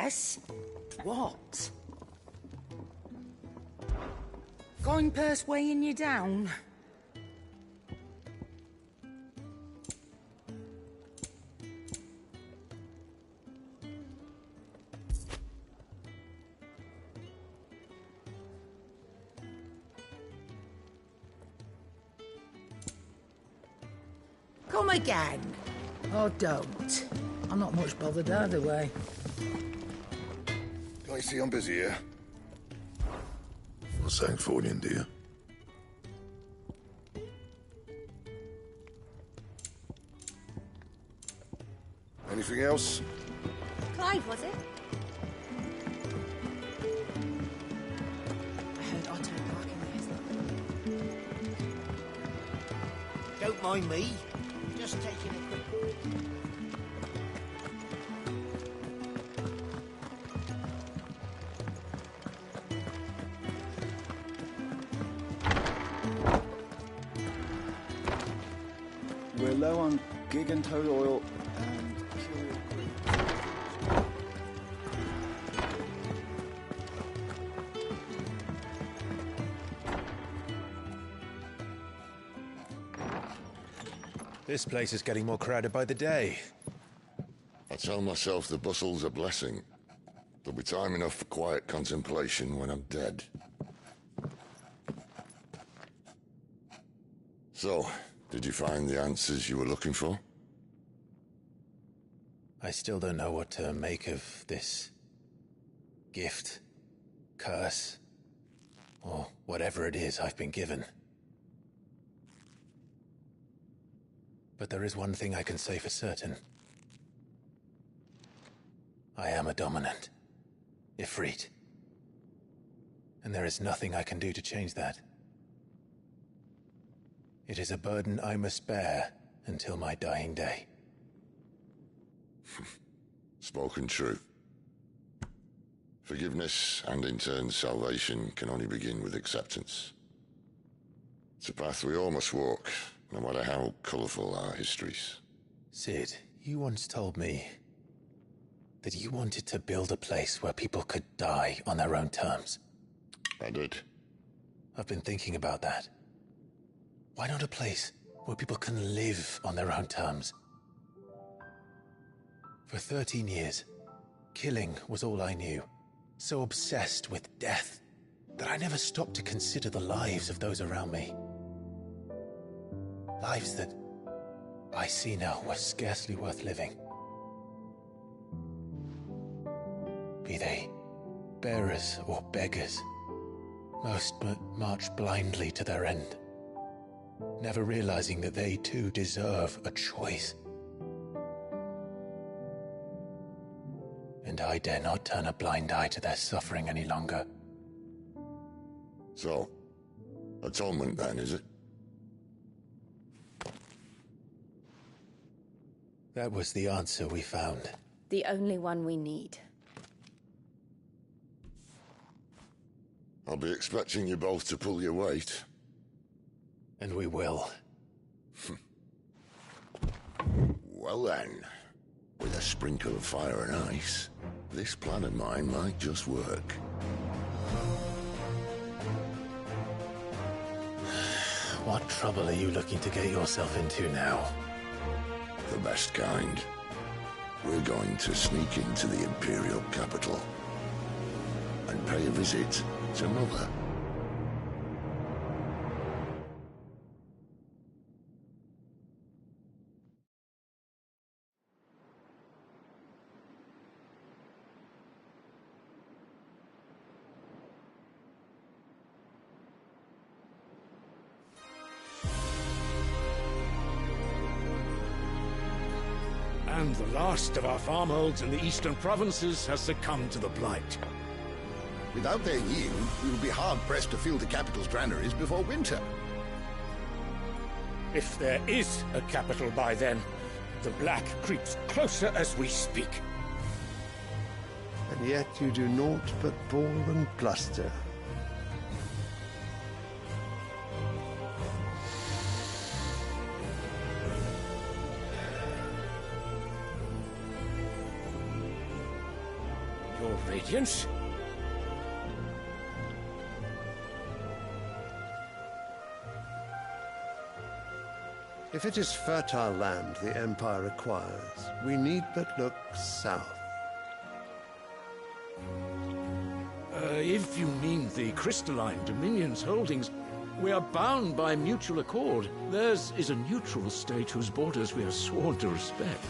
Yes? What? Going purse weighing you down? Come again. Or don't. I'm not much bothered either way. Don't you see I'm busy here? Well, thanks for it, dear. Anything else? Clive, was it? I heard Otto barking there. Don't mind me. Just taking a quick... We're low on gig and toad oil and curial green. This place is getting more crowded by the day. I tell myself the bustle's a blessing. There'll be time enough for quiet contemplation when I'm dead. So, did you find the answers you were looking for? I still don't know what to make of this gift, curse, or whatever it is I've been given. But there is one thing I can say for certain. I am a dominant, Ifrit. And there is nothing I can do to change that. It is a burden I must bear until my dying day. Spoken true. Forgiveness and in turn salvation can only begin with acceptance. It's a path we all must walk, no matter how colourful our histories. Sid, you once told me that you wanted to build a place where people could die on their own terms. I did. I've been thinking about that. Why not a place where people can live on their own terms? For 13 years, killing was all I knew. So obsessed with death that I never stopped to consider the lives of those around me. Lives that I see now were scarcely worth living. Be they bearers or beggars, most march blindly to their end, never realizing that they too deserve a choice. And I dare not turn a blind eye to their suffering any longer. So, atonement then, is it? That was the answer we found. The only one we need. I'll be expecting you both to pull your weight. And we will. Well then, with a sprinkle of fire and ice, this plan of mine might just work. What trouble are you looking to get yourself into now? The best kind. We're going to sneak into the Imperial capital and pay a visit to Mother. And the last of our farmholds in the eastern provinces has succumbed to the blight. Without their yield, we will be hard-pressed to fill the capital's granaries before winter. If there is a capital by then, the black creeps closer as we speak. And yet you do naught but bore and bluster. Your Radiance? If it is fertile land the Empire acquires, we need but look south. If you mean the crystalline Dominion's holdings, we are bound by mutual accord. Theirs is a neutral state whose borders we are sworn to respect.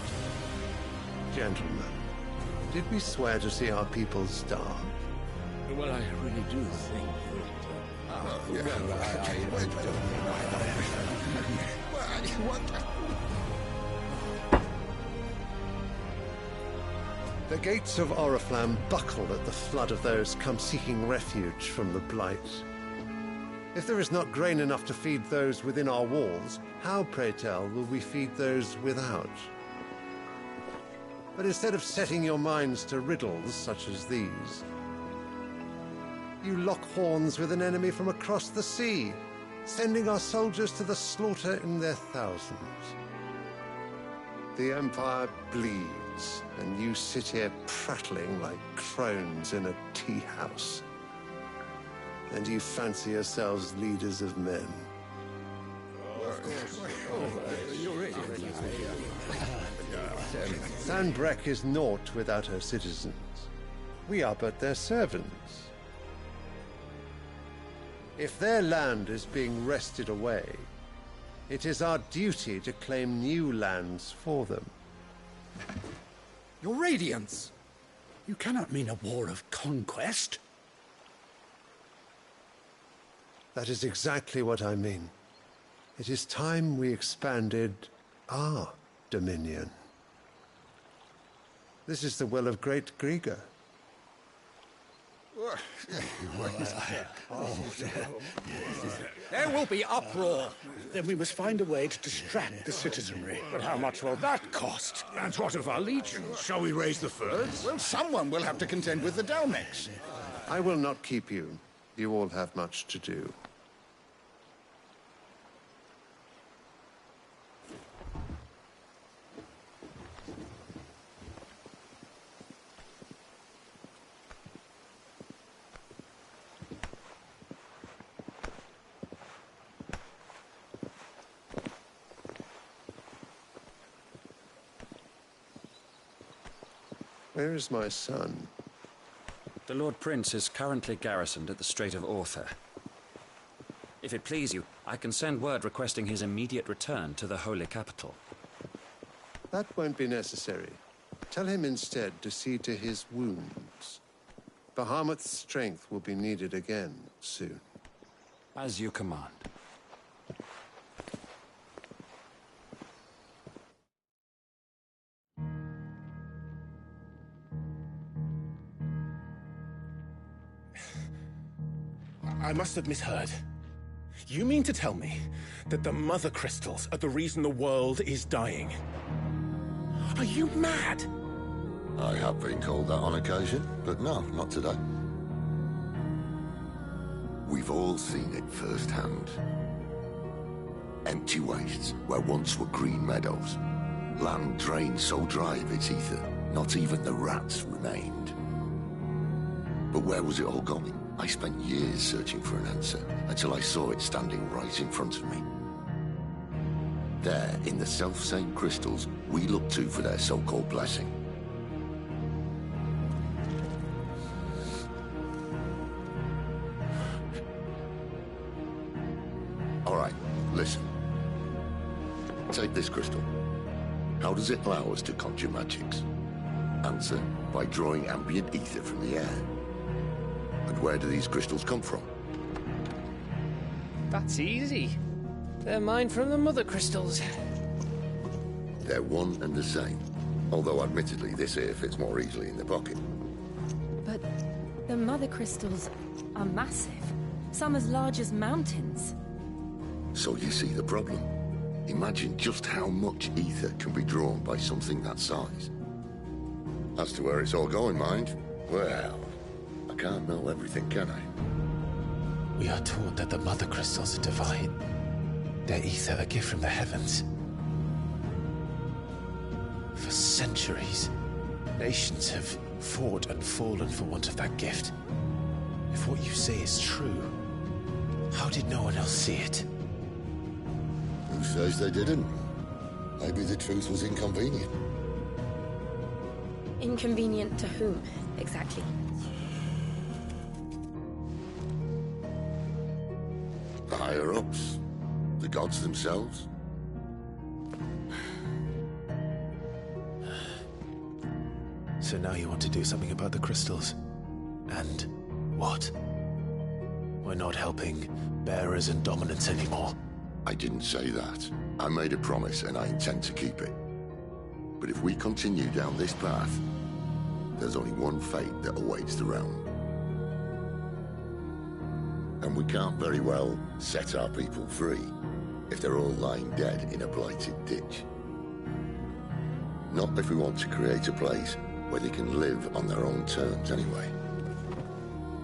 Gentlemen, did we swear to see our people starve? Well, I really do think The gates of Oriflamme buckle at the flood of those come seeking refuge from the Blight. If there is not grain enough to feed those within our walls, how, pray tell, will we feed those without? But instead of setting your minds to riddles such as these, you lock horns with an enemy from across the sea, sending our soldiers to the slaughter in their thousands. The Empire bleeds, and you sit here prattling like crones in a tea house. And you fancy yourselves leaders of men. Sanbreque is naught without her citizens. We are but their servants. If their land is being wrested away, it is our duty to claim new lands for them. Your Radiance! You cannot mean a war of conquest. That is exactly what I mean. It is time we expanded our dominion. This is the will of great Grieger. There will be uproar. Then we must find a way to distract the citizenry. But how much will that cost? And what of our legions? Shall we raise the furs? Well, someone will have to contend with the Dalmex. I will not keep you. You all have much to do. Where is my son? The Lord Prince is currently garrisoned at the Strait of Orther. If it please you, I can send word requesting his immediate return to the Holy Capital. That won't be necessary. Tell him instead to see to his wounds. Bahamut's strength will be needed again soon. As you command. I must have misheard. You mean to tell me that the Mother Crystals are the reason the world is dying? Are you mad? I have been called that on occasion, but no, not today. We've all seen it firsthand. Empty wastes where once were green meadows. Land drained so dry of its ether, not even the rats remained. But where was it all going? I spent years searching for an answer, until I saw it standing right in front of me. There, in the self-same crystals we look to for their so-called blessing. All right, listen. Take this crystal. How does it allow us to conjure magics? Answer, by drawing ambient ether from the air. And where do these crystals come from? That's easy. They're mined from the Mother Crystals. They're one and the same. Although admittedly this here fits more easily in the pocket. But the Mother Crystals are massive. Some as large as mountains. So you see the problem. Imagine just how much ether can be drawn by something that size. As to where it's all going, mind, well, I can't know everything, can I? We are taught that the Mother Crystals are divine. Their ether a gift from the heavens. For centuries, nations have fought and fallen for want of that gift. If what you say is true, how did no one else see it? Who says they didn't? Maybe the truth was inconvenient. Inconvenient to whom, exactly? The higher-ups? The gods themselves? So now you want to do something about the crystals. And what? We're not helping bearers and dominants anymore. I didn't say that. I made a promise and I intend to keep it. But if we continue down this path, there's only one fate that awaits the realm. And we can't very well set our people free if they're all lying dead in a blighted ditch. Not if we want to create a place where they can live on their own terms anyway.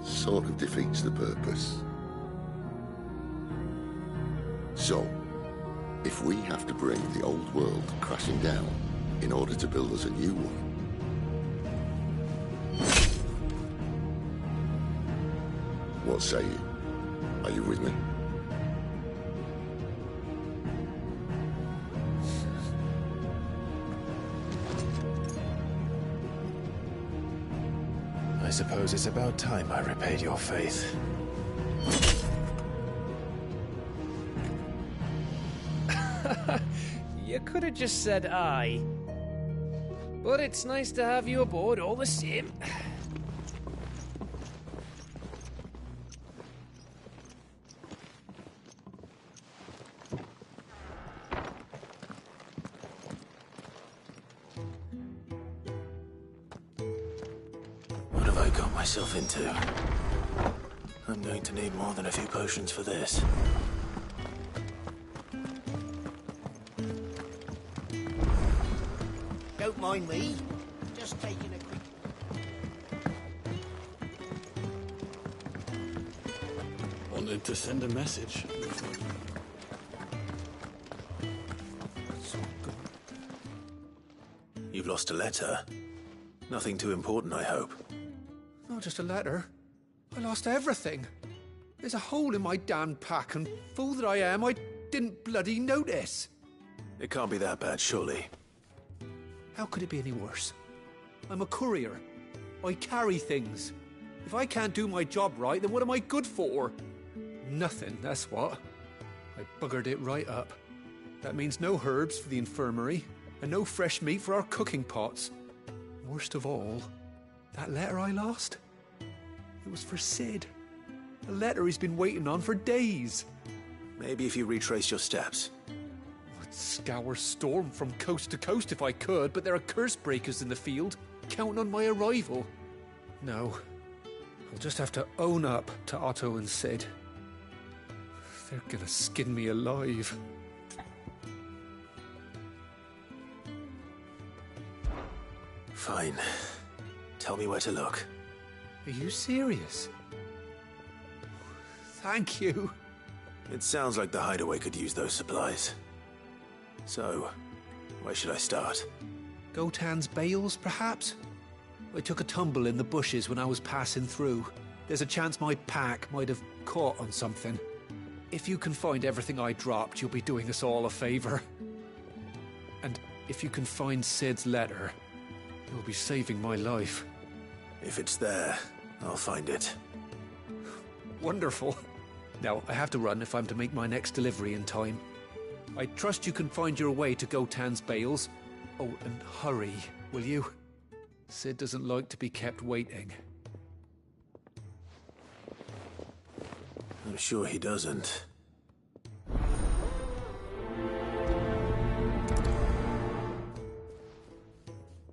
Sort of defeats the purpose. So, if we have to bring the old world crashing down in order to build us a new one, what say you? Are you with me? I suppose it's about time I repaid your faith. You could have just said aye. But it's nice to have you aboard all the same. What have I got myself into? I'm going to need more than a few potions for this. Don't mind me. Just taking a quick... Wanted to send a message. You've lost a letter. Nothing too important, I hope. Not just a letter. I lost everything. There's a hole in my damn pack, and fool that I am, I didn't bloody notice. It can't be that bad, surely. How could it be any worse? I'm a courier. I carry things. If I can't do my job right, then what am I good for? Nothing, that's what. I buggered it right up. That means no herbs for the infirmary, and no fresh meat for our cooking pots. Worst of all, that letter I lost? It was for Sid. A letter he's been waiting on for days. Maybe if you retrace your steps. I'd scour Storm from coast to coast if I could, but there are curse breakers in the field, counting on my arrival. No, I'll just have to own up to Otto and Sid. They're gonna skin me alive. Fine. Tell me where to look. Are you serious? Thank you. It sounds like the hideaway could use those supplies. So, where should I start? Gotan's bales, perhaps? I took a tumble in the bushes when I was passing through. There's a chance my pack might have caught on something. If you can find everything I dropped, you'll be doing us all a favor. And if you can find Sid's letter, you'll be saving my life. If it's there, I'll find it. Wonderful. Now, I have to run if I'm to make my next delivery in time. I trust you can find your way to Gotan's bales. Oh, and hurry, will you? Sid doesn't like to be kept waiting. I'm sure he doesn't.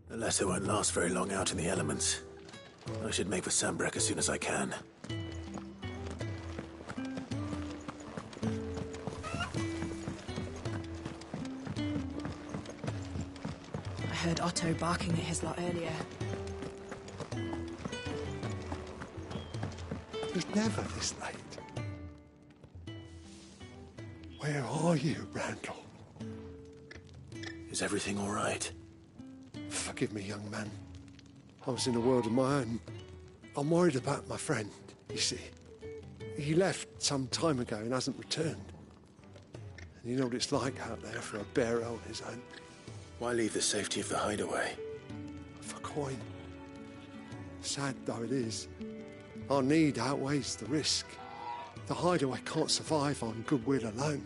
The letter won't last very long out in the elements. I should make for Sambrek as soon as I can. I heard Otto barking at his lot earlier. It was never this late. Where are you, Randall? Is everything all right? Forgive me, young man. I was in a world of my own. I'm worried about my friend, you see. He left some time ago and hasn't returned. And you know what it's like out there for a bearer on his own. Why leave the safety of the hideaway? For coin. Sad though it is, our need outweighs the risk. The hideaway can't survive on goodwill alone.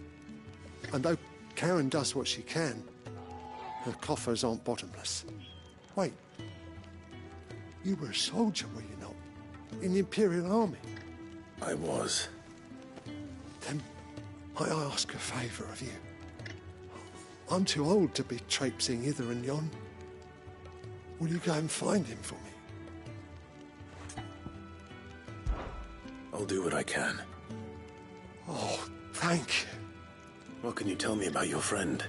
And though Karen does what she can, her coffers aren't bottomless. Wait, you were a soldier, were you not? In the Imperial Army? I was. Then I ask a favour of you. I'm too old to be traipsing hither and yon. Will you go and find him for me? I'll do what I can. Oh, thank you. What can you tell me about your friend?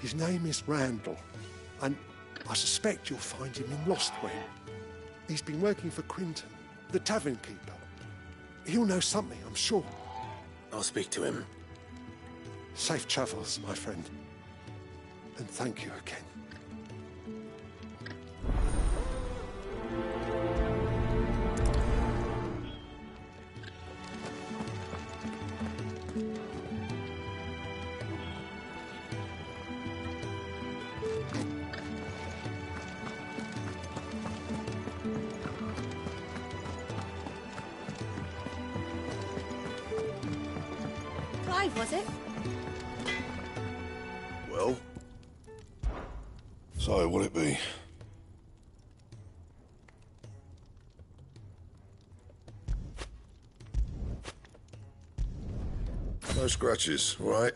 His name is Randall, and I suspect you'll find him in Lostwing. He's been working for Quinton, the tavern keeper. He'll know something, I'm sure. I'll speak to him. Safe travels, my friend. And thank you again. Clive, was it? Well? So, what'd it be? No scratches, right?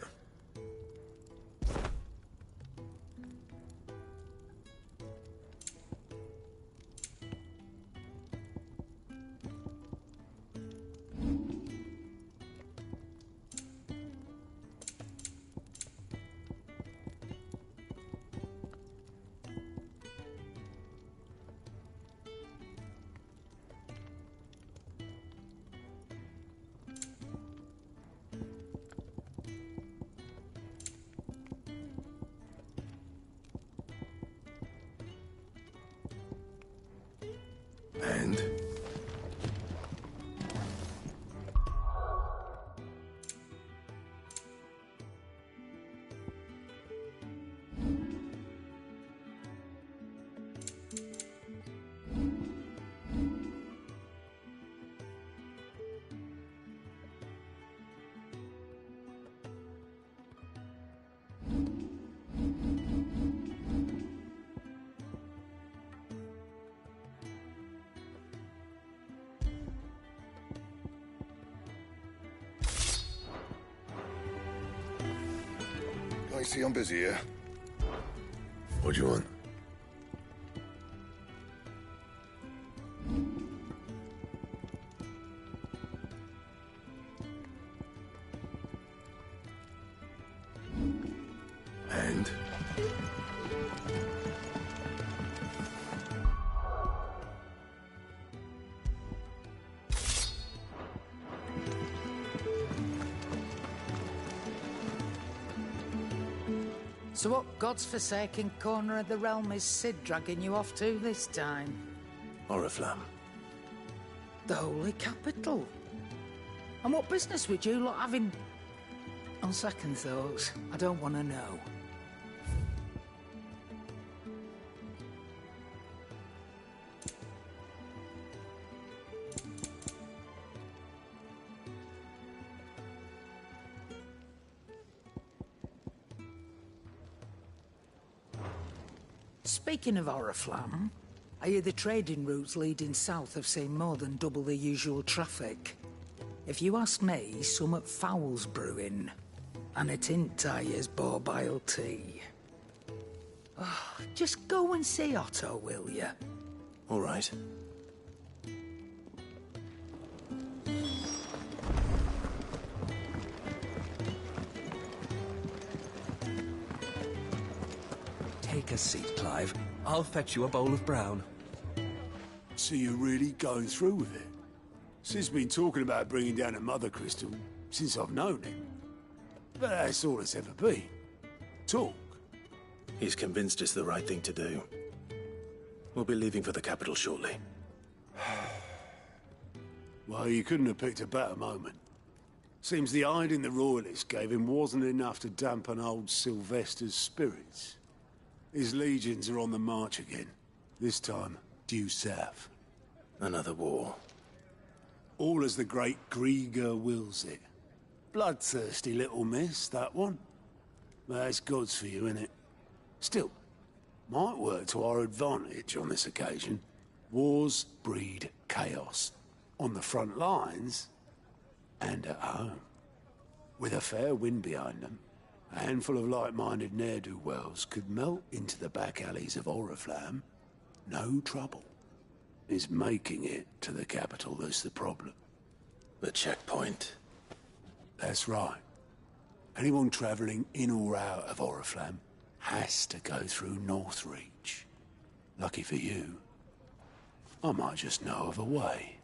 And? I see I'm busy here. What do you want? And? So what God's forsaken corner of the realm is Sid dragging you off to this time? Oriflamme. The Holy Capital. And what business would you lot have in... On second thoughts, I don't want to know. Speaking of Oriflamme, I hear the trading routes leading south have seen more than double the usual traffic. If you ask me, summat foul's brewing. And it ain't Tyre's borbile tea. Oh, just go and see Otto, will you? All right. Take a seat, Clive. I'll fetch you a bowl of brown. So you're really going through with it? Sid's been talking about bringing down a mother crystal since I've known him. But that's all it's ever been. Talk. He's convinced it's the right thing to do. We'll be leaving for the capital shortly. Well, you couldn't have picked a better moment. Seems the hiding the Royalists gave him wasn't enough to dampen old Sylvester's spirits. His legions are on the march again, this time due south. Another war. All as the great Grieger wills it. Bloodthirsty little miss, that one. But it's God's for you, innit? Still, might work to our advantage on this occasion. Wars breed chaos. On the front lines, and at home. With a fair wind behind them, a handful of like-minded ne'er-do-wells could melt into the back alleys of Oriflamme. No trouble. It's making it to the capital that's the problem. The checkpoint. That's right. Anyone travelling in or out of Oriflamme has to go through Northreach. Lucky for you, I might just know of a way.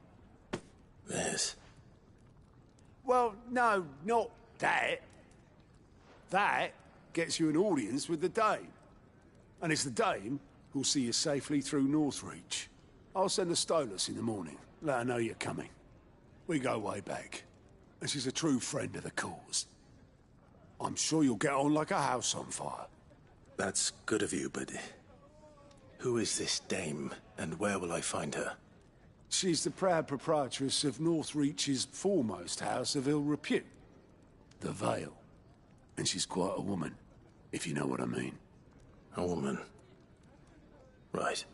Yes. Well, no, not that. That gets you an audience with the Dame. And it's the Dame who'll see you safely through Northreach. I'll send a Stolas in the morning. Let her know you're coming. We go way back. And she's a true friend of the cause. I'm sure you'll get on like a house on fire. That's good of you, but... who is this Dame, and where will I find her? She's the proud proprietress of Northreach's foremost house of ill repute, the Vale. And she's quite a woman, if you know what I mean. A woman? Right.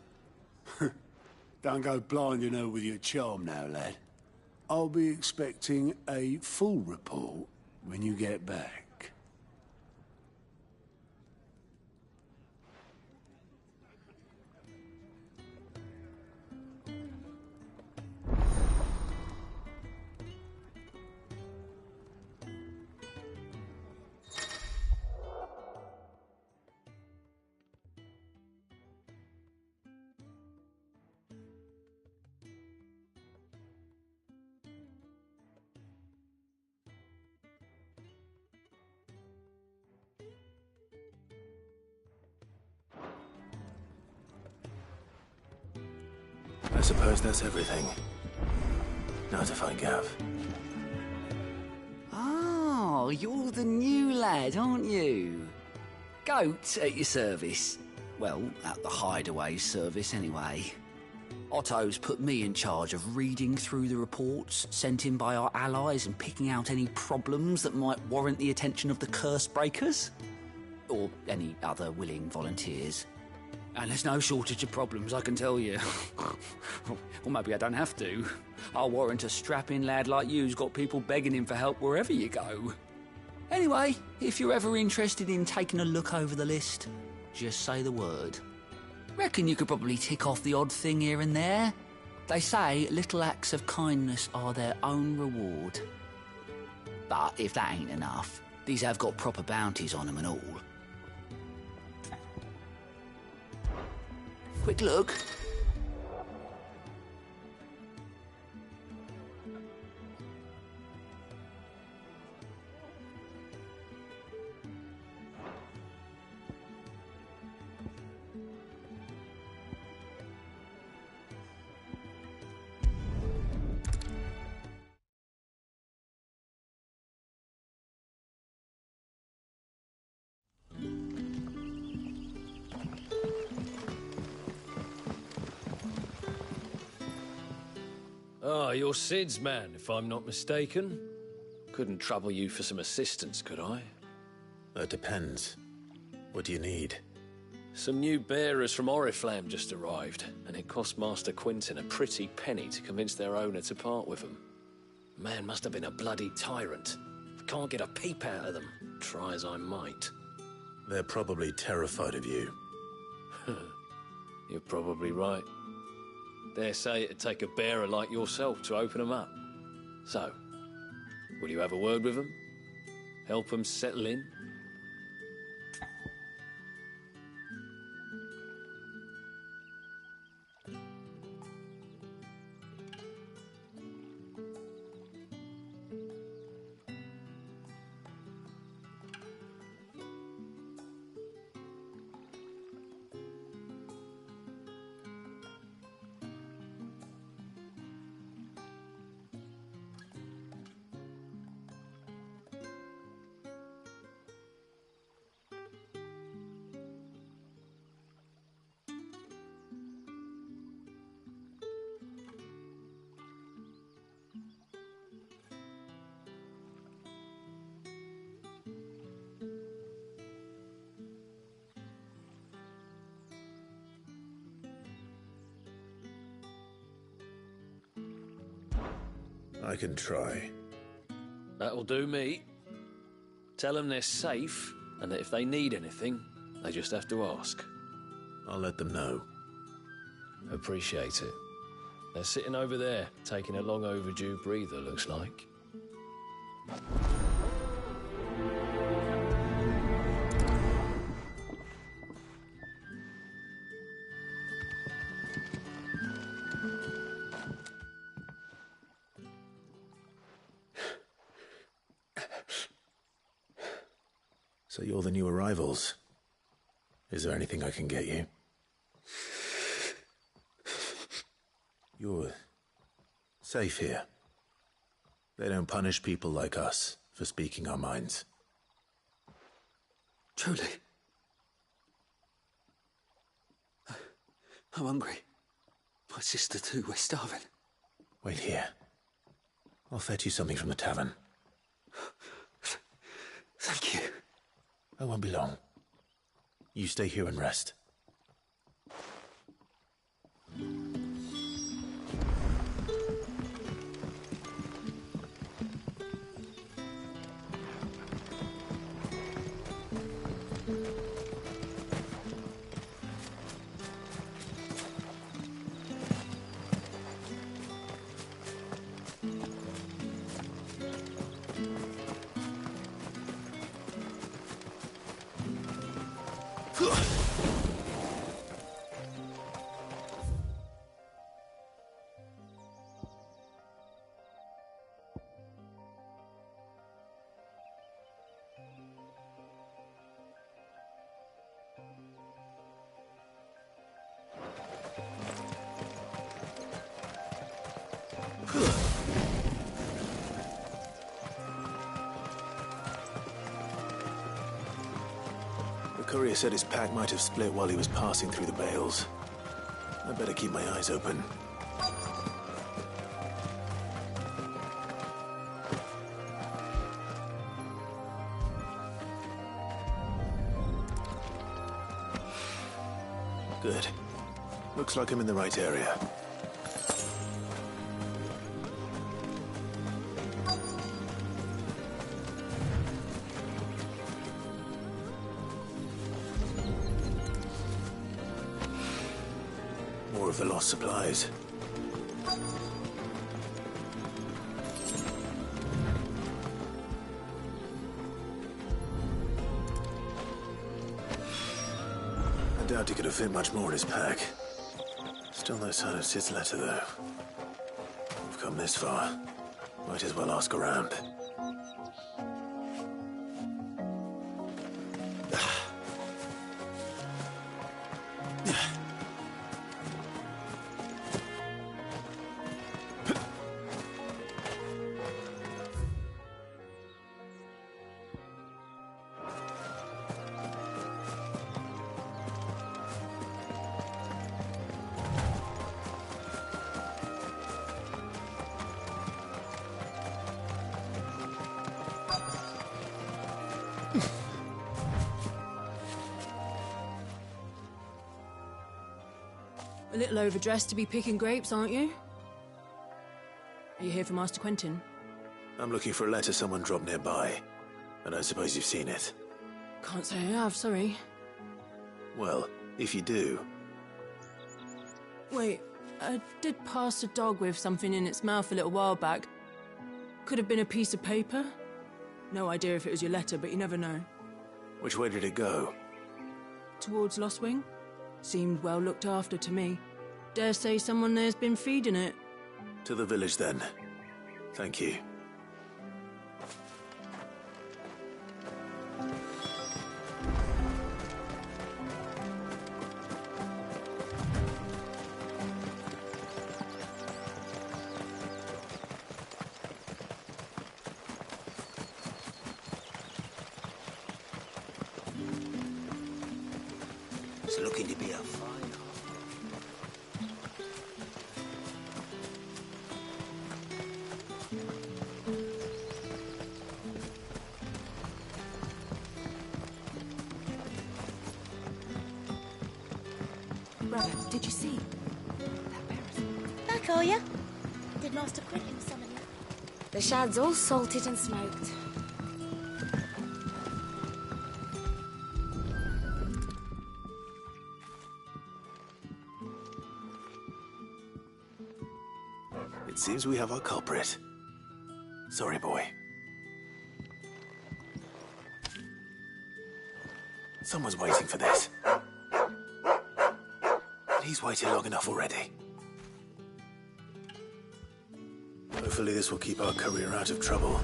Don't go blinding her with your charm now, lad. I'll be expecting a full report when you get back. I suppose that's everything. Now to find Gav. Oh, you're the new lad, aren't you? Goat at your service. Well, at the Hideaway service, anyway. Otto's put me in charge of reading through the reports sent in by our allies and picking out any problems that might warrant the attention of the curse breakers. Or any other willing volunteers. And there's no shortage of problems, I can tell you. Or maybe I don't have to. I'll warrant a strapping lad like you's got people begging him for help wherever you go. Anyway, if you're ever interested in taking a look over the list, just say the word. Reckon you could probably tick off the odd thing here and there. They say little acts of kindness are their own reward. But if that ain't enough, these have got proper bounties on them and all. Quick look. Ah, you're Sid's man, if I'm not mistaken. Couldn't trouble you for some assistance, could I? It depends. What do you need? Some new bearers from Oriflamme just arrived, and it cost Master Quinton a pretty penny to convince their owner to part with them. Man must have been a bloody tyrant. Can't get a peep out of them, try as I might. They're probably terrified of you. You're probably right. Dare say it'd take a bearer like yourself to open them up. So, will you have a word with them? Help them settle in? I can try. That'll do me. Tell them they're safe, and that if they need anything, they just have to ask. I'll let them know. Appreciate it. They're sitting over there, taking a long overdue breather, looks like. So you're the new arrivals. Is there anything I can get you? You're safe here. They don't punish people like us for speaking our minds. Truly. I'm hungry. My sister too, we're starving. Wait here. I'll fetch you something from the tavern. Thank you. I won't be long. You stay here and rest. The courier said his pack might have split while he was passing through the bales. I'd better keep my eyes open. Good. Looks like I'm in the right area. More of the lost supplies. I doubt he could have fit much more in his pack. Still no sign of Sid's letter, though. We've come this far. Might as well ask around. A little overdressed to be picking grapes, aren't you? Are you here for Master Quentin? I'm looking for a letter someone dropped nearby, and I suppose you've seen it. Can't say I have, sorry. Well, if you do... Wait, I did pass a dog with something in its mouth a little while back. Could have been a piece of paper. No idea if it was your letter, but you never know. Which way did it go? Towards Lost Wing? Seemed well looked after to me. Dare say someone there's been feeding it. To the village, then. Thank you. It's looking to be a fine. Brother, did you see? Back, are you? Did Master Quentin summon you? The shad's all salted and smoked. It seems we have our culprit. Sorry, boy. Someone's waiting for this. And he's waited long enough already. Hopefully this will keep our courier out of trouble.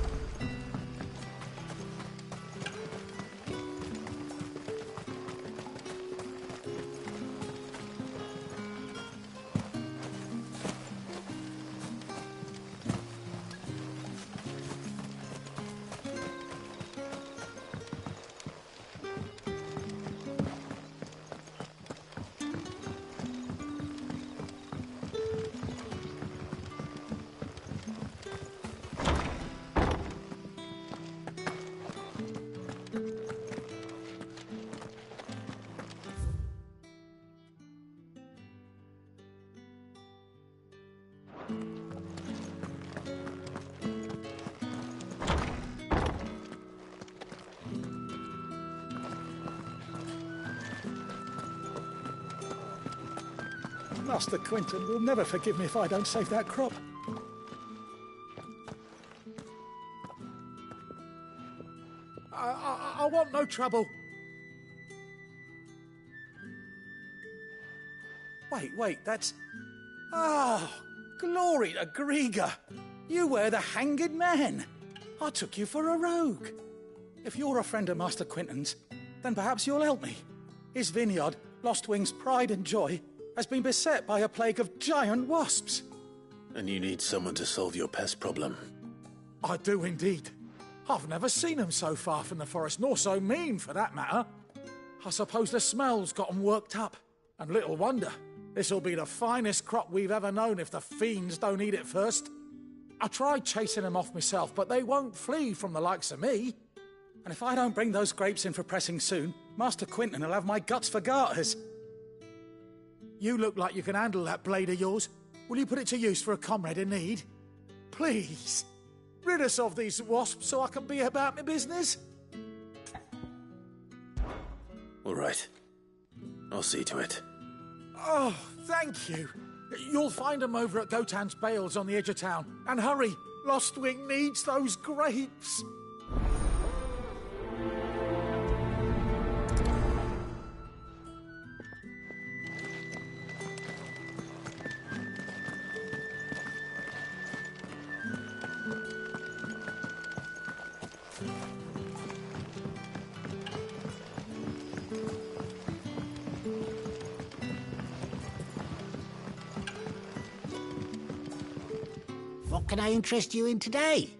Master Quinton will never forgive me if I don't save that crop. I want no trouble. Wait, that's... Oh, glory to Grieger. You were the hanged man. I took you for a rogue. If you're a friend of Master Quinton's, then perhaps you'll help me. His vineyard, Lostwing's pride and joy, has been beset by a plague of giant wasps. And you need someone to solve your pest problem. I do indeed. I've never seen them so far from the forest, nor so mean, for that matter. I suppose the smell's got 'em worked up. And little wonder. This'll be the finest crop we've ever known if the fiends don't eat it first. I tried chasing them off myself, but they won't flee from the likes of me. And if I don't bring those grapes in for pressing soon, Master Quinton will have my guts for garters. You look like you can handle that blade of yours. Will you put it to use for a comrade in need? Please, rid us of these wasps so I can be about my business. All right. I'll see to it. Oh, thank you. You'll find them over at Gotan's Bales on the edge of town. And hurry, Lostwing needs those grapes. What can I interest you in today?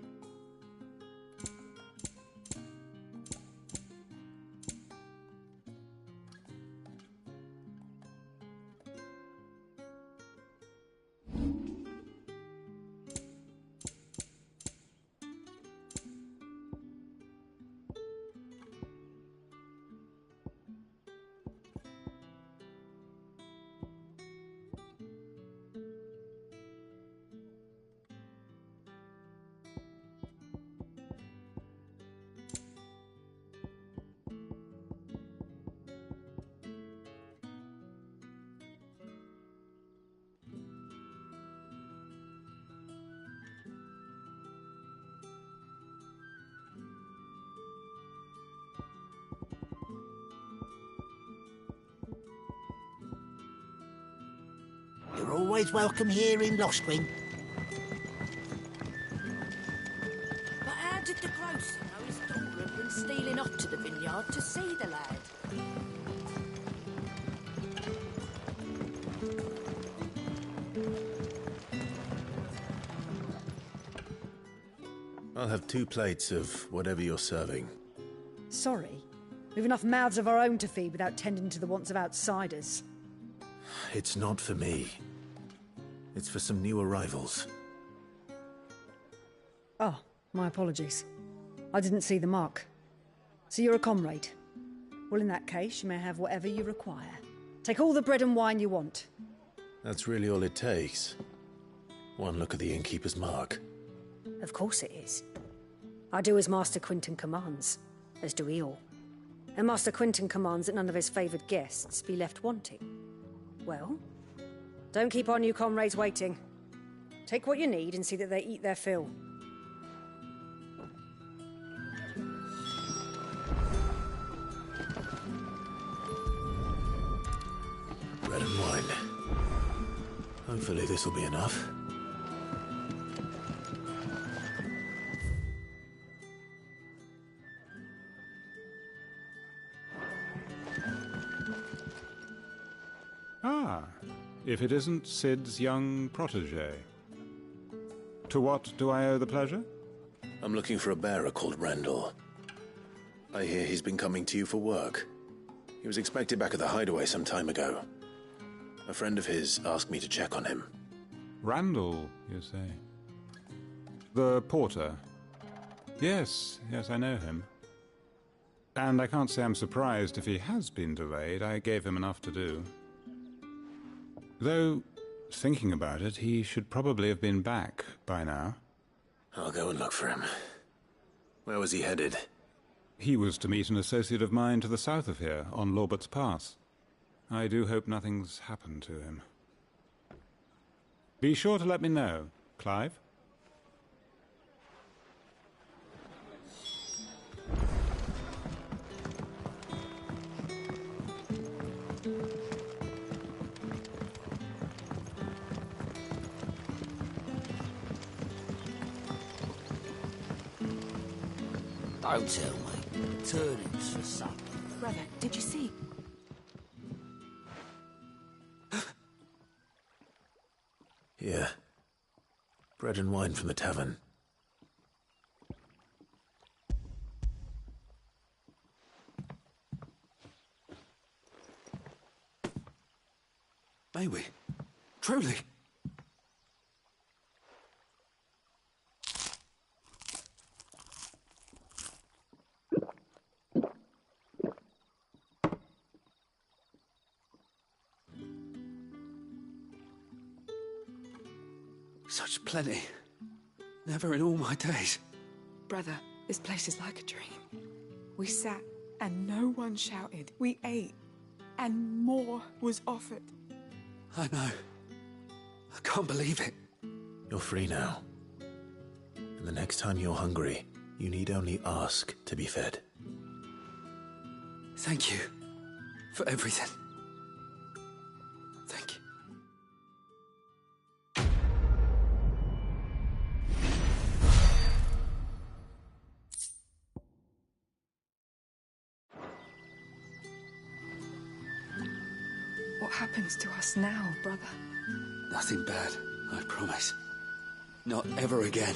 You're always welcome here in Lostwing. But how did the grocer know his daughter had been stealing off to the vineyard to see the lad? I'll have 2 plates of whatever you're serving. Sorry. We've enough mouths of our own to feed without tending to the wants of outsiders. It's not for me. It's for some new arrivals. Oh, my apologies. I didn't see the mark. So you're a comrade. Well, in that case, you may have whatever you require. Take all the bread and wine you want. That's really all it takes. One look at the innkeeper's mark. Of course it is. I do as Master Quinton commands, as do we all. And Master Quinton commands that none of his favoured guests be left wanting. Well, don't keep our new comrades waiting. Take what you need and see that they eat their fill. Bread and wine. Hopefully this will be enough. Ah, if it isn't Sid's young protege. To what do I owe the pleasure? I'm looking for a bearer called Randall. I hear he's been coming to you for work. He was expected back at the hideaway some time ago. A friend of his asked me to check on him. Randall, you say? The porter? Yes, I know him. And I can't say I'm surprised if he has been delayed. I gave him enough to do. Though, thinking about it, he should probably have been back by now. I'll go and look for him. Where was he headed? He was to meet an associate of mine to the south of here, on Lorbert's Pass. I do hope nothing's happened to him. Be sure to let me know, Clive. Don't tell me. Turnips for supper. Brother, did you see? Here. Bread and wine from the tavern. May we? Truly? Such plenty. Never in all my days. Brother, this place is like a dream. We sat and no one shouted. We ate and more was offered. I know. I can't believe it. You're free now. And the next time you're hungry, you need only ask to be fed. Thank you for everything. Thank you. What happens to us now, brother? Nothing bad, I promise. Not ever again.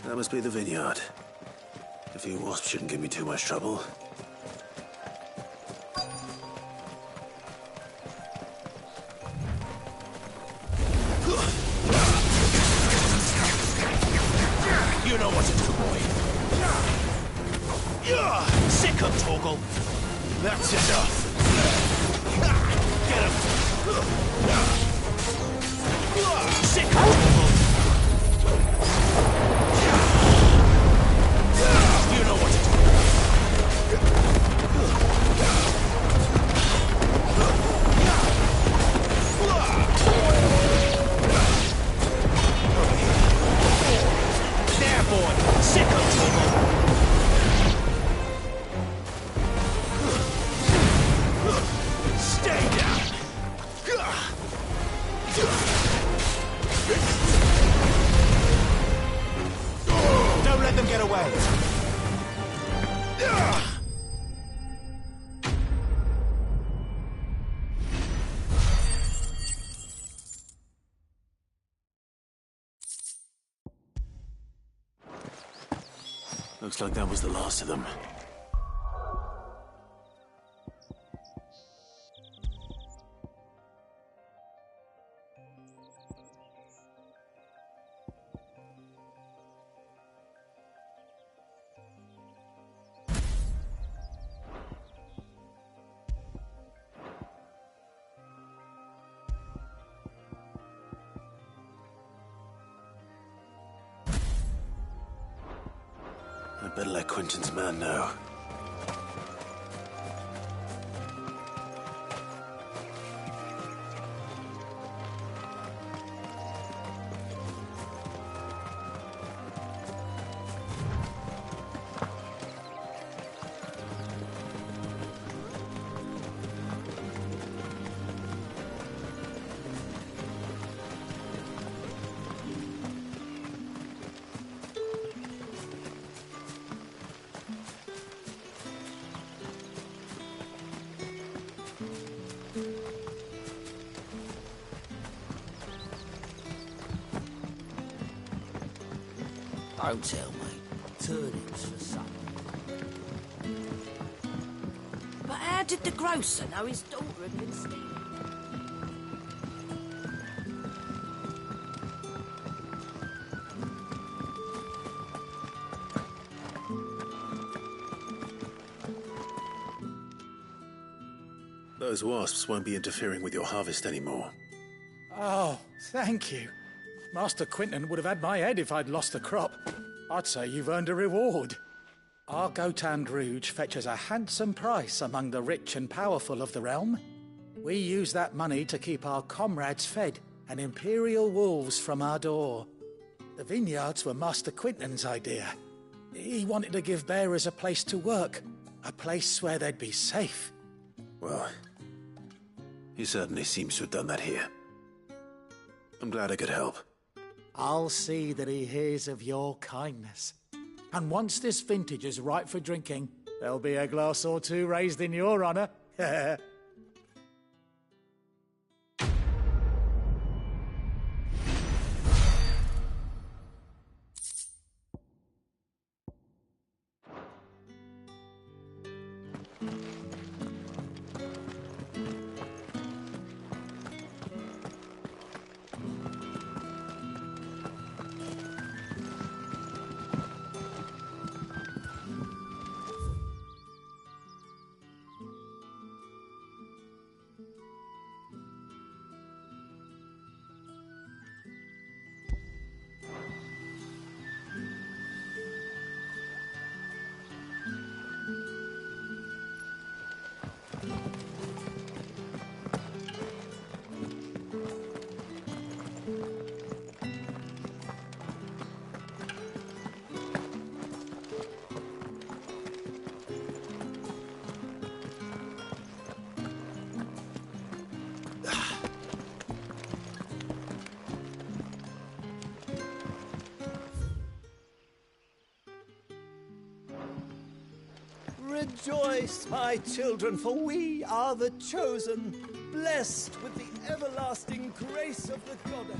That must be the vineyard. A few wasps shouldn't give me too much trouble. You know what to do, boy. Sick of Torgal. That's enough. Get him. Sick of Torgal. You know what to do. There, let them get away! Looks like that was the last of them. I better let Quentin's man know. Don't tell me. Turnips for supper. But how did the grocer know his daughter had been stealing? Those wasps won't be interfering with your harvest anymore. Oh, thank you. Master Quinton would have had my head if I'd lost the crop. I'd say you've earned a reward. Our Gotand Rouge fetches a handsome price among the rich and powerful of the realm. We use that money to keep our comrades fed and imperial wolves from our door. The vineyards were Master Quinton's idea. He wanted to give bearers a place to work, a place where they'd be safe. Well, he certainly seems to have done that here. I'm glad I could help. I'll see that he hears of your kindness. And once this vintage is ripe for drinking, there'll be a glass or two raised in your honour. Rejoice, my children, for we are the chosen, blessed with the everlasting grace of the goddess.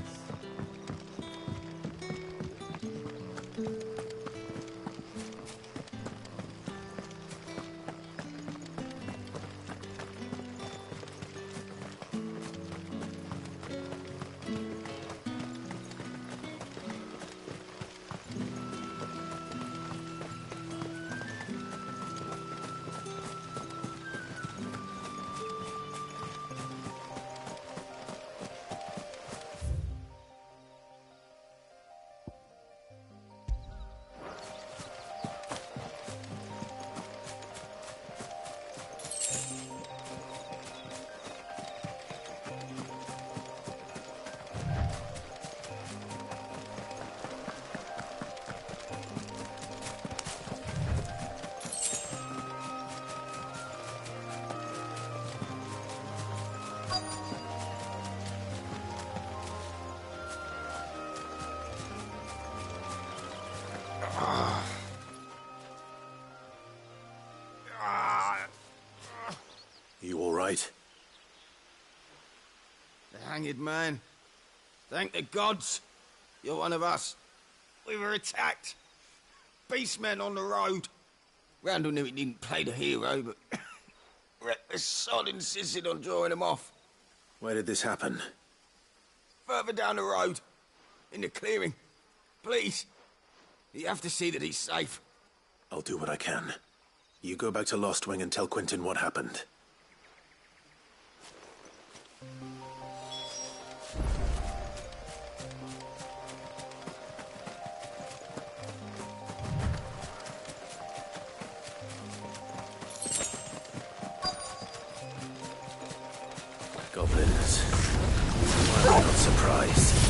right? The hanged man. Thank the gods. You're one of us. We were attacked. Beastmen on the road. Randall knew he didn't play the hero, but reckless sod insisted on drawing him off. Where did this happen? Further down the road. In the clearing. Please. You have to see that he's safe. I'll do what I can. You go back to Lost Wing and tell Quentin what happened. Goblins. Why am I not surprised?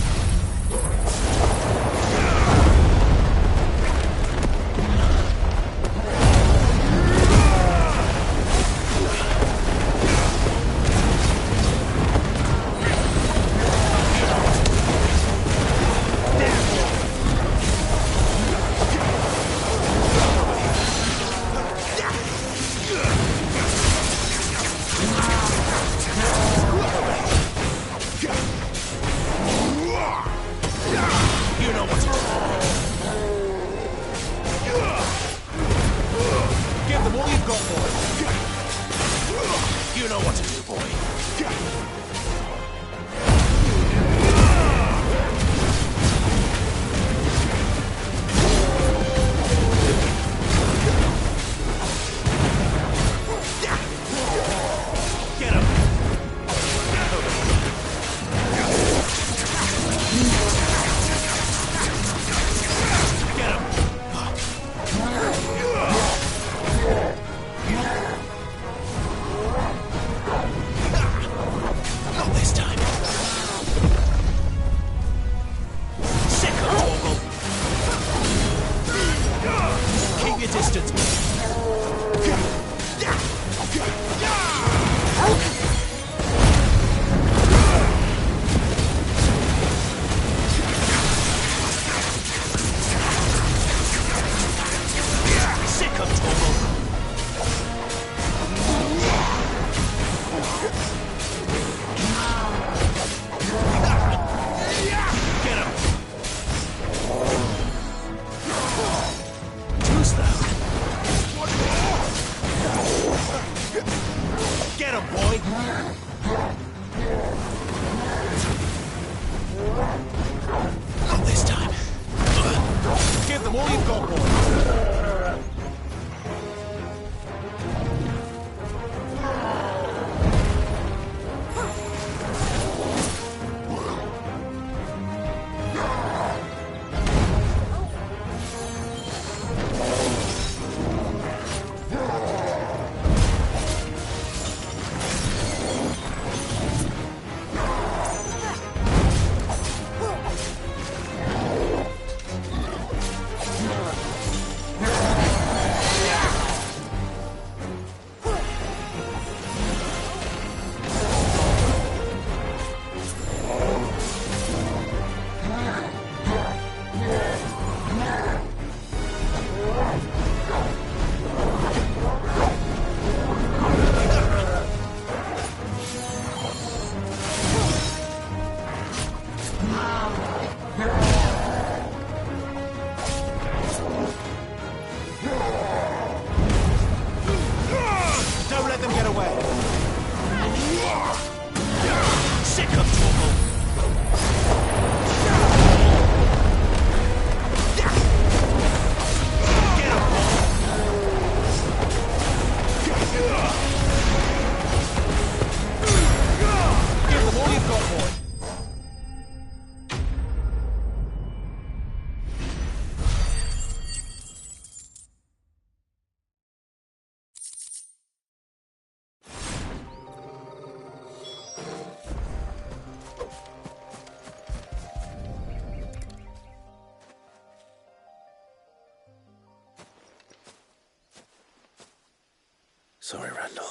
Sorry, Randall.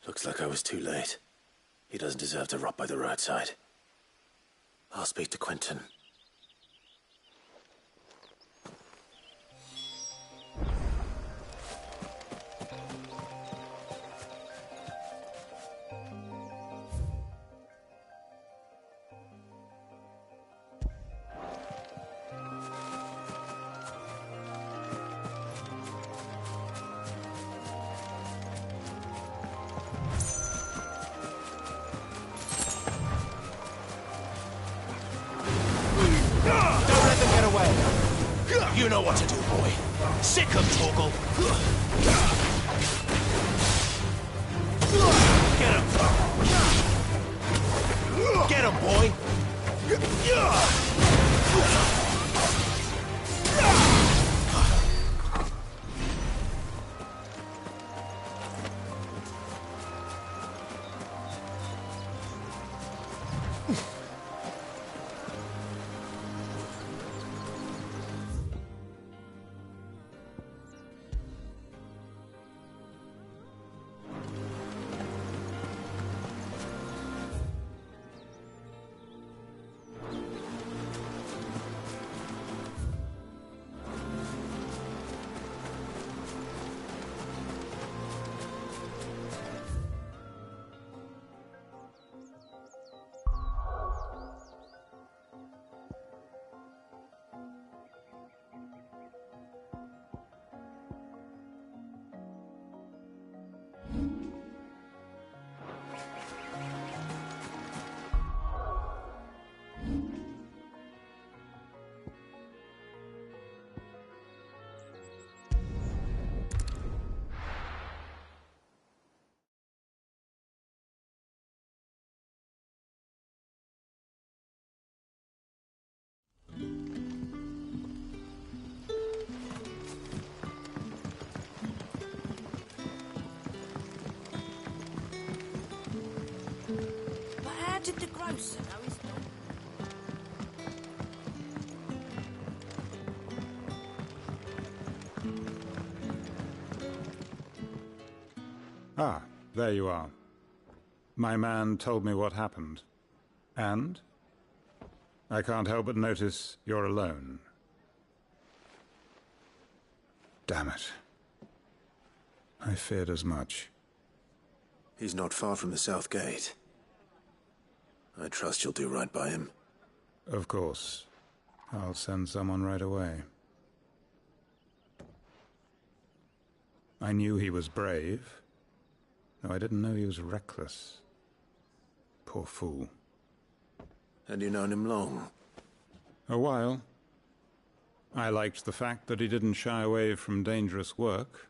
Looks like I was too late. He doesn't deserve to rot by the roadside. I'll speak to Quentin. You know what to do, boy. Sick 'em, Torgal. Get him. Get him, boy. But how did the grocer know his dog? Ah, there you are. My man told me what happened. And? I can't help but notice you're alone. Damn it. I feared as much. He's not far from the South Gate. I trust you'll do right by him. Of course. I'll send someone right away. I knew he was brave, though I didn't know he was reckless. Poor fool. Had you known him long? A while. I liked the fact that he didn't shy away from dangerous work,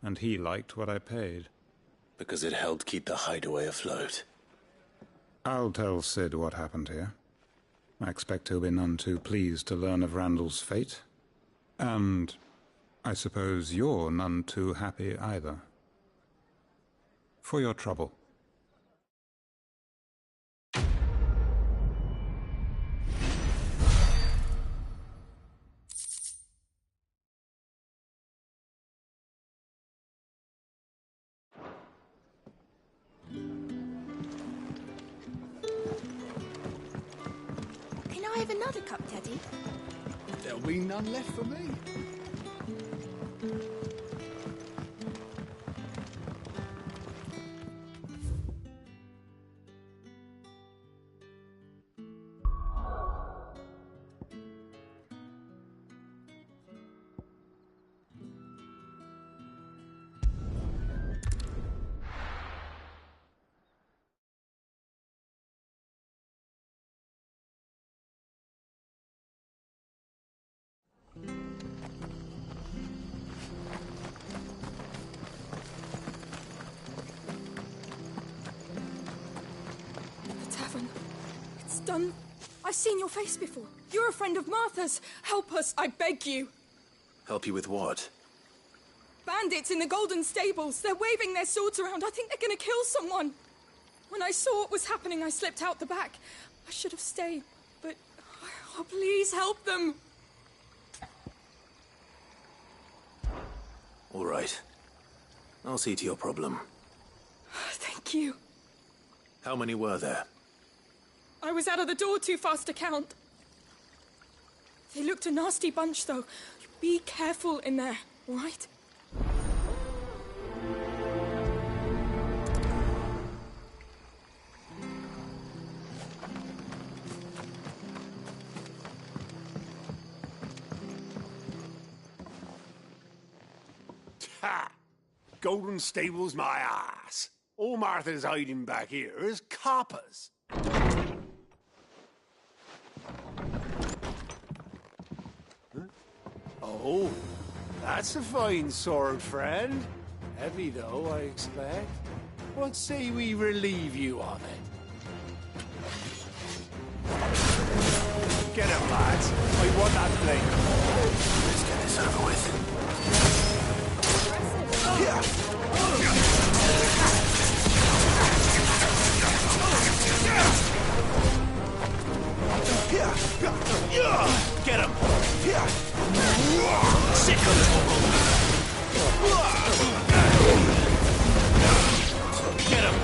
and he liked what I paid. Because it helped keep the hideaway afloat. I'll tell Sid what happened here. I expect he'll be none too pleased to learn of Randall's fate. And I suppose you're none too happy either. For your trouble. Can I have another cup, Teddy? There'll be none left for me. The tavern. It's done. I've seen your face before. You're a friend of Martha's. Help us, I beg you. Help you with what? Bandits in the Golden Stables. They're waving their swords around. I think they're going to kill someone. When I saw what was happening, I slipped out the back. I should have stayed, but... Oh, please help them. All right. I'll see to your problem. Thank you. How many were there? I was out of the door too fast to count. They looked a nasty bunch, though. Be careful in there, all right? Ha! Golden Stables, my ass. All Martha's hiding back here is coppers. Huh? Oh, that's a fine sword, friend. Heavy, though, I expect. What say we relieve you of it? Get him, lads. I want that blade. Let's get this over with. Get him! Sick Get him!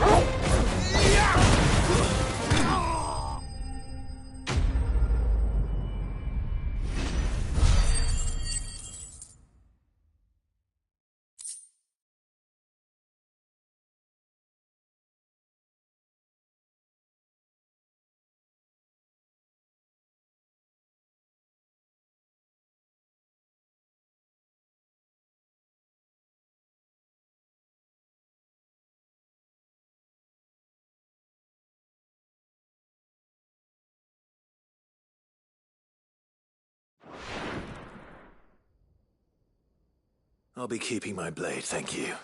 I'll be keeping my blade, thank you.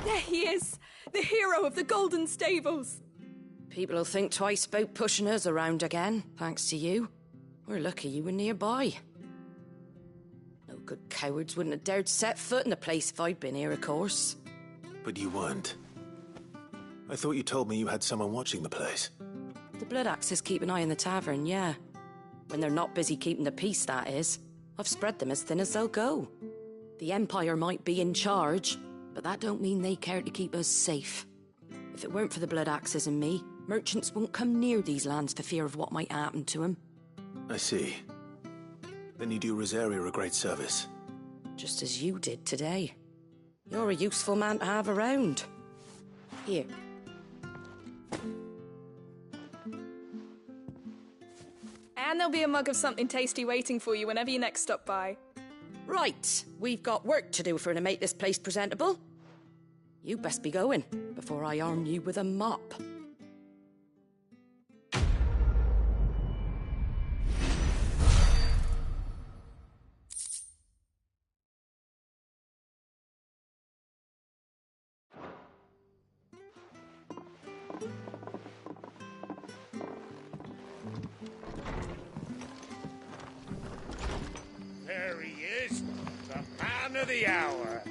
There he is! The hero of the Golden Stables! People will think twice about pushing us around again, thanks to you. We're lucky you were nearby. No good cowards wouldn't have dared set foot in the place if I'd been here, of course. But you weren't. I thought you told me you had someone watching the place. The Blood Axes keep an eye on the tavern, yeah. When they're not busy keeping the peace, that is. I've spread them as thin as they'll go. The Empire might be in charge, but that don't mean they care to keep us safe. If it weren't for the Blood Axes and me, merchants won't come near these lands for fear of what might happen to them. I see. Then you do Rosaria a great service. Just as you did today. You're a useful man to have around. Here. And there'll be a mug of something tasty waiting for you whenever you next stop by. Right, we've got work to do for to make this place presentable. You best be going, before I arm you with a mop. There he is, the man of the hour.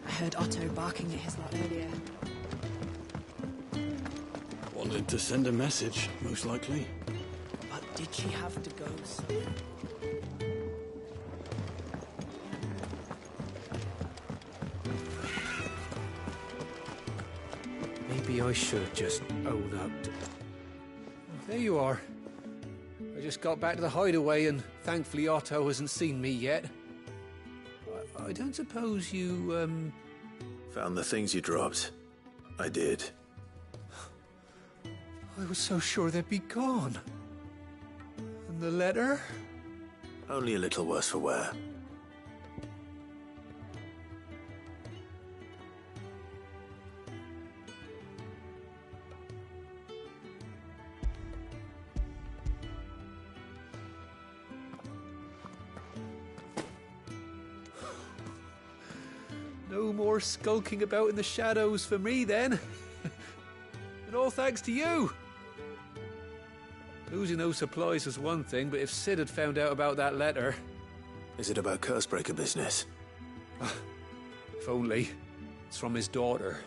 I heard Otto barking at his lot earlier. Wanted to send a message, most likely. But did she have to go so? Maybe I should just own up to... There you are. I just got back to the hideaway and thankfully Otto hasn't seen me yet. I don't suppose you, Found the things you dropped. I did. I was so sure they'd be gone. And the letter? Only a little worse for wear. No more skulking about in the shadows for me, then. And all thanks to you. Losing those supplies was one thing, but if Sid had found out about that letter... Is it about Cursebreaker business? If only. It's from his daughter.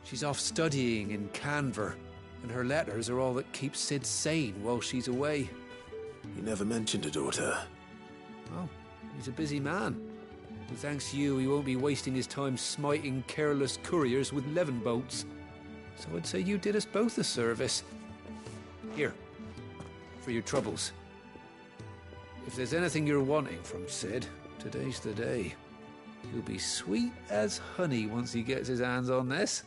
She's off studying in Canver, and her letters are all that keep Sid sane while she's away. He never mentioned a daughter. Oh, he's a busy man. And thanks to you, he won't be wasting his time smiting careless couriers with levin boats. So I'd say you did us both a service. Here, for your troubles. If there's anything you're wanting from Sid, today's the day. He'll be sweet as honey once he gets his hands on this.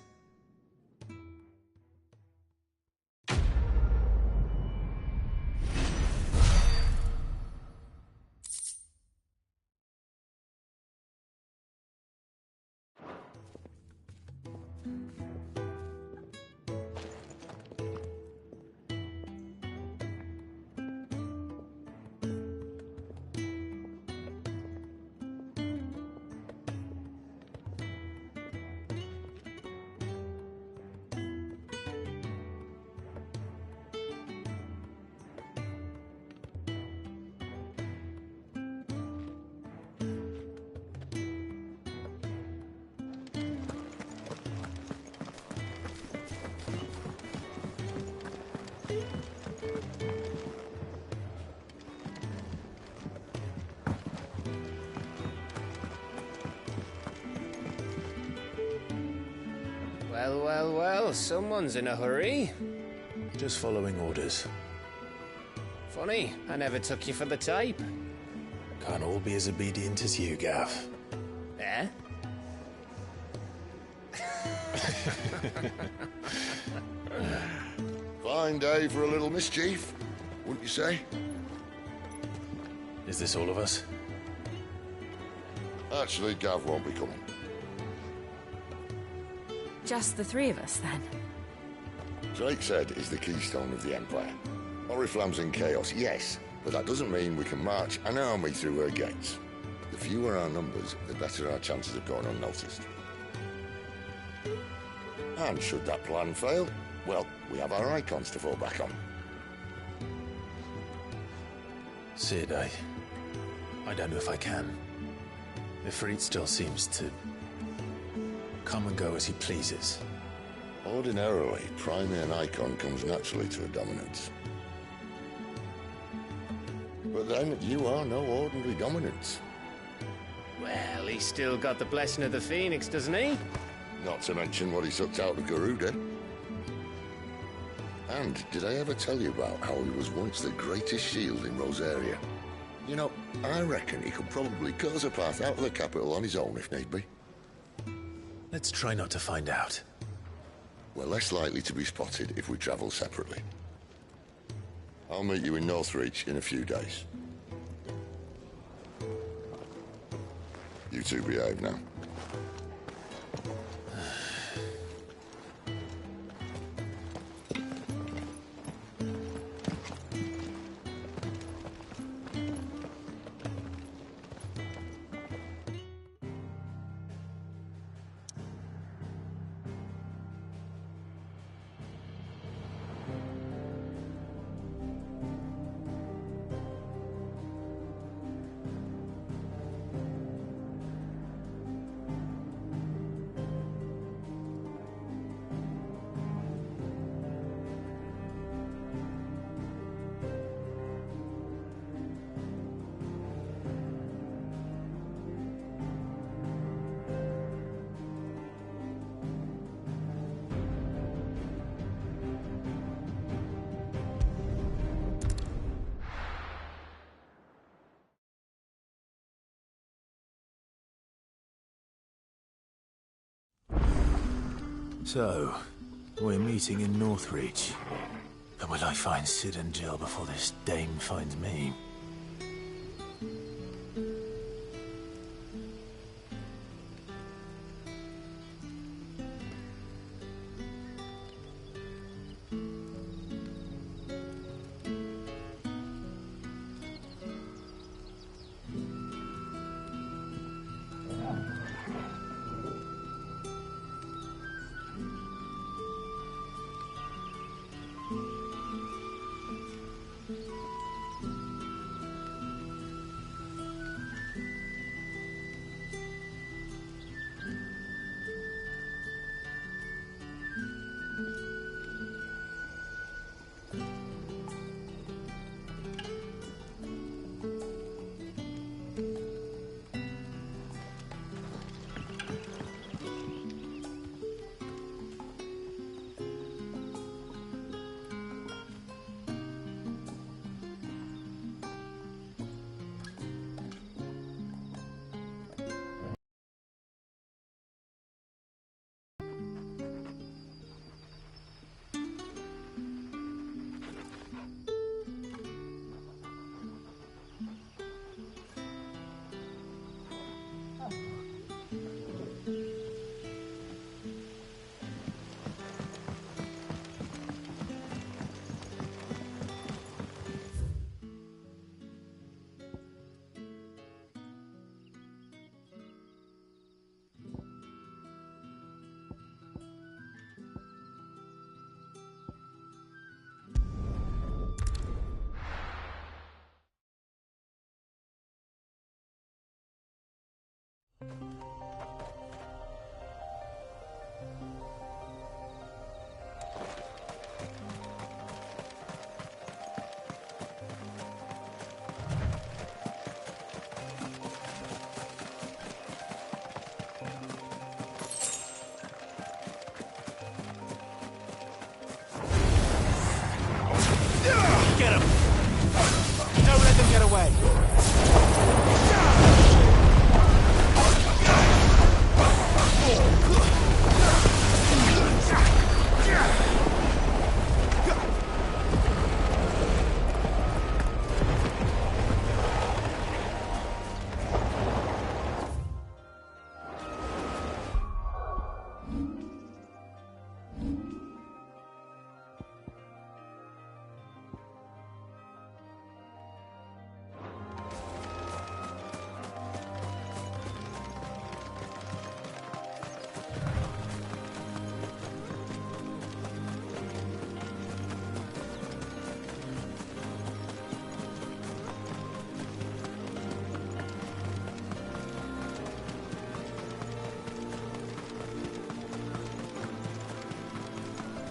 Well, someone's in a hurry. Just following orders. Funny, I never took you for the type. Can't all be as obedient as you, Gav. Eh? Fine day for a little mischief, wouldn't you say? Is this all of us? Actually, Gav won't be coming. Just the three of us, then? Drake's Head is the keystone of the Empire. Oriflamme's in chaos, yes, but that doesn't mean we can march an army through her gates. The fewer our numbers, the better our chances of going unnoticed. And should that plan fail, well, we have our icons to fall back on. Sid, I don't know if I can. Ifrit still seems to come and go as he pleases. Ordinarily, priming an icon comes naturally to a dominance. But then, you are no ordinary dominance. Well, he's still got the blessing of the Phoenix, doesn't he? Not to mention what he sucked out of Garuda. And did I ever tell you about how he was once the greatest shield in Rosaria? You know, I reckon he could probably cut us a path out of the capital on his own if need be. Let's try not to find out. We're less likely to be spotted if we travel separately. I'll meet you in Northreach in a few days. You two behave now. So, we're meeting in Northreach. But will I find Sid and Jill before this dame finds me? Get him! Don't let them get away!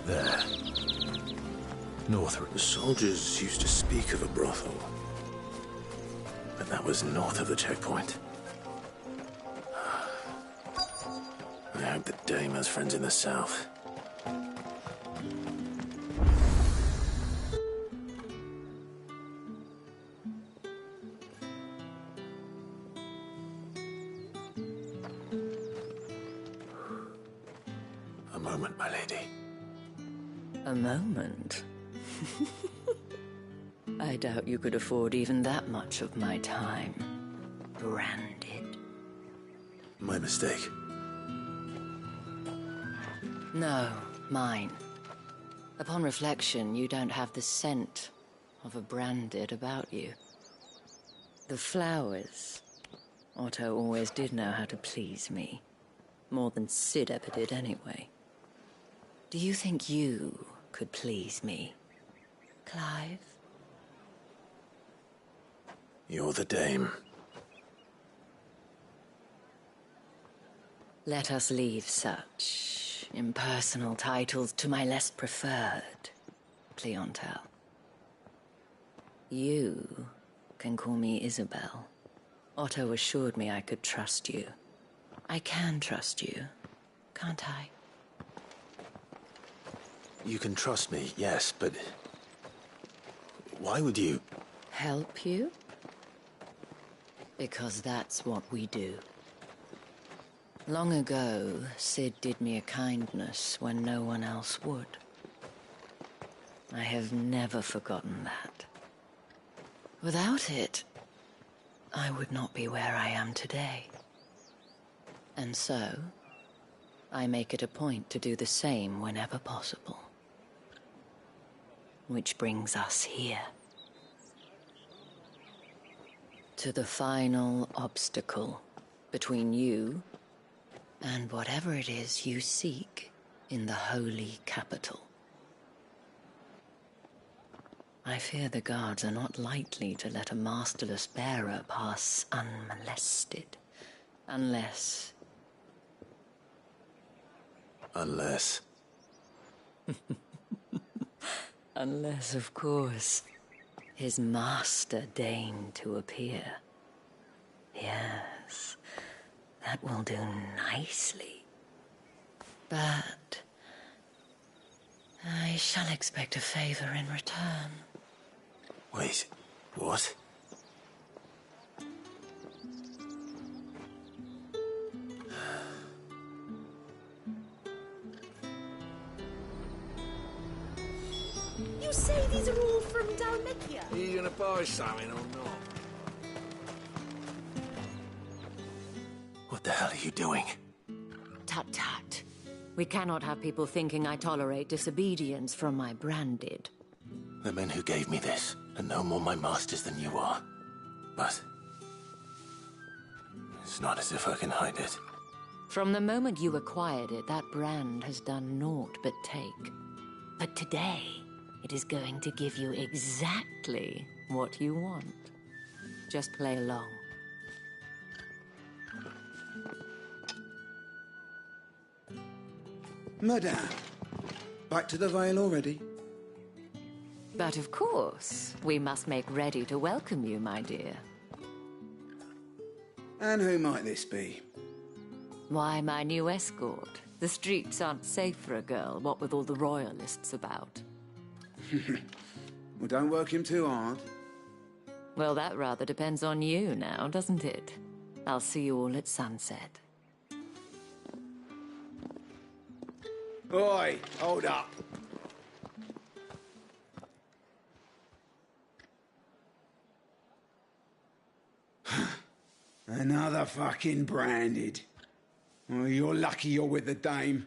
There. North. The soldiers used to speak of a brothel. But that was north of the checkpoint. I hope the dame has friends in the south. A moment, my lady. A moment? I doubt you could afford even that much of my time. Branded. My mistake. No, mine. Upon reflection, you don't have the scent of a branded about you. The flowers. Otto always did know how to please me. More than Sid ever did anyway. Do you think you could please me, Clive? You're the dame. Let us leave such impersonal titles to my less preferred clientele. You can call me Isabel. Otto assured me I could trust you. I can trust you, can't I? You can trust me, yes, but... why would you... Help you? Because that's what we do. Long ago, Sid did me a kindness when no one else would. I have never forgotten that. Without it, I would not be where I am today. And so, I make it a point to do the same whenever possible. Which brings us here. To the final obstacle between you and whatever it is you seek in the holy capital. I fear the guards are not likely to let a masterless bearer pass unmolested. Unless... Unless... Unless, of course, his master deigned to appear. Yes, that will do nicely. But I shall expect a favor in return. Wait, what? You say these are all from Dalmikia? Are you gonna buy something or not? What the hell are you doing? Tut-tut. We cannot have people thinking I tolerate disobedience from my branded. The men who gave me this are no more my masters than you are. But... it's not as if I can hide it. From the moment you acquired it, that brand has done naught but take. But today, it is going to give you exactly what you want. Just play along. Madame, back to the Vale already? But of course, we must make ready to welcome you, my dear. And who might this be? Why, my new escort. The streets aren't safe for a girl, what with all the royalists about. Well, don't work him too hard. Well, that rather depends on you now, doesn't it? I'll see you all at sunset. Oi, hold up. Another fucking branded. Oh, you're lucky you're with the dame.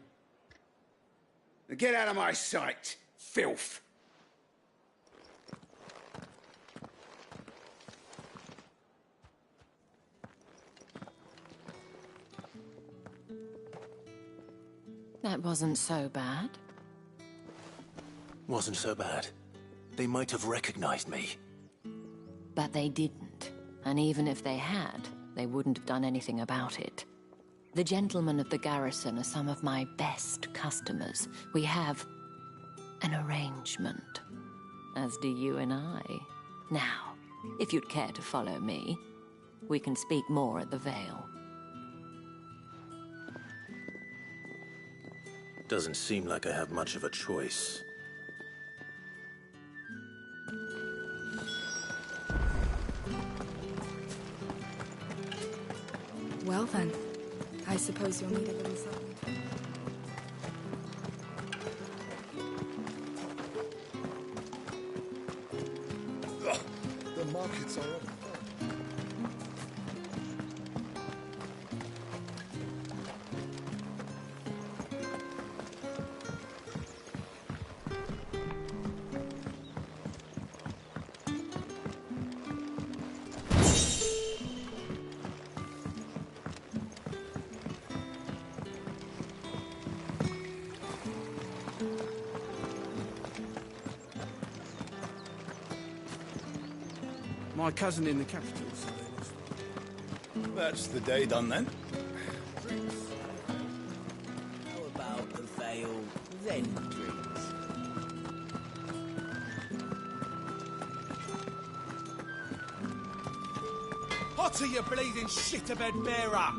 Now get out of my sight, filth. That wasn't so bad. Wasn't so bad. They might have recognized me. But they didn't. And even if they had, they wouldn't have done anything about it. The gentlemen of the garrison are some of my best customers. We have an arrangement, as do you and I. Now, if you'd care to follow me, we can speak more at the Vale. Doesn't seem like I have much of a choice. Well then, I suppose you'll need a little something. The markets are up. My cousin in the capital. That's the day done then. How about the Vale then drinks? Hotter, you bleeding shit-a-bed bearer!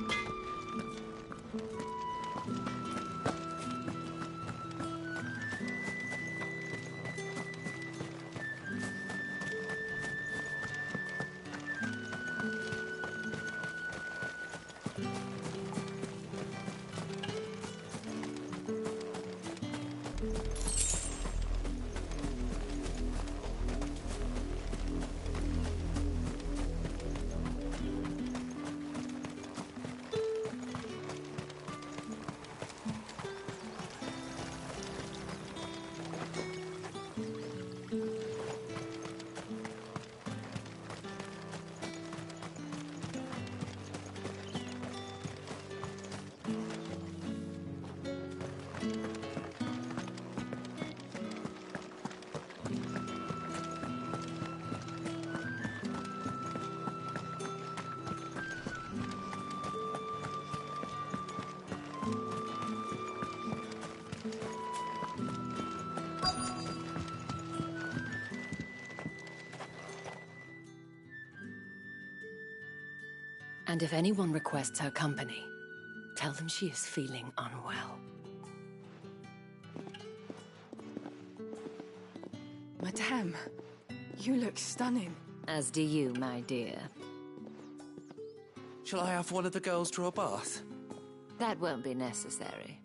And if anyone requests her company, tell them she is feeling unwell. Madame, you look stunning. As do you, my dear. Shall I have one of the girls draw a bath? That won't be necessary.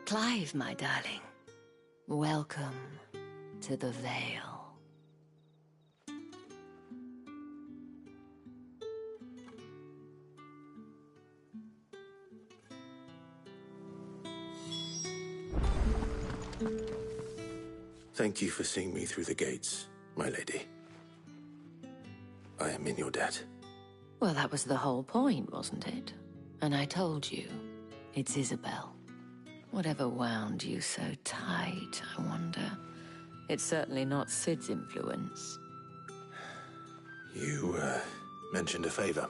Clive, my darling. Welcome to the Vale. Thank you for seeing me through the gates, my lady. I am in your debt. Well, that was the whole point, wasn't it? And I told you, it's Isabel. Whatever wound you so tight, I wonder. It's certainly not Sid's influence. You, mentioned a favor.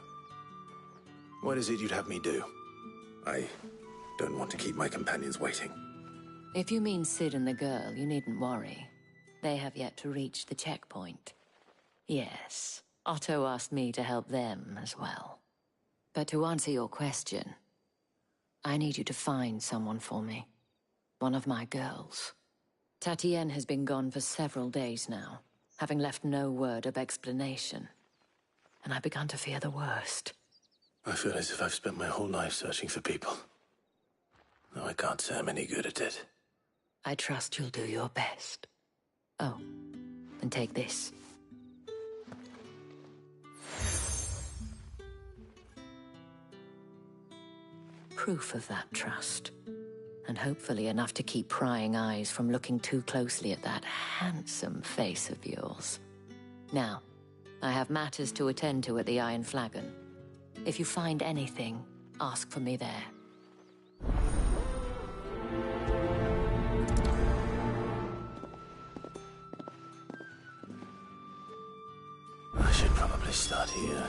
What is it you'd have me do? I don't want to keep my companions waiting. If you mean Sid and the girl, you needn't worry. They have yet to reach the checkpoint. Yes, Otto asked me to help them as well. But to answer your question, I need you to find someone for me. One of my girls. Tatienne has been gone for several days now, having left no word of explanation. And I've begun to fear the worst. I feel as if I've spent my whole life searching for people. Though I can't say I'm any good at it. I trust you'll do your best. Oh, and take this. Proof of that trust. And hopefully enough to keep prying eyes from looking too closely at that handsome face of yours. Now, I have matters to attend to at the Iron Flagon. If you find anything, ask for me there. I should probably start here.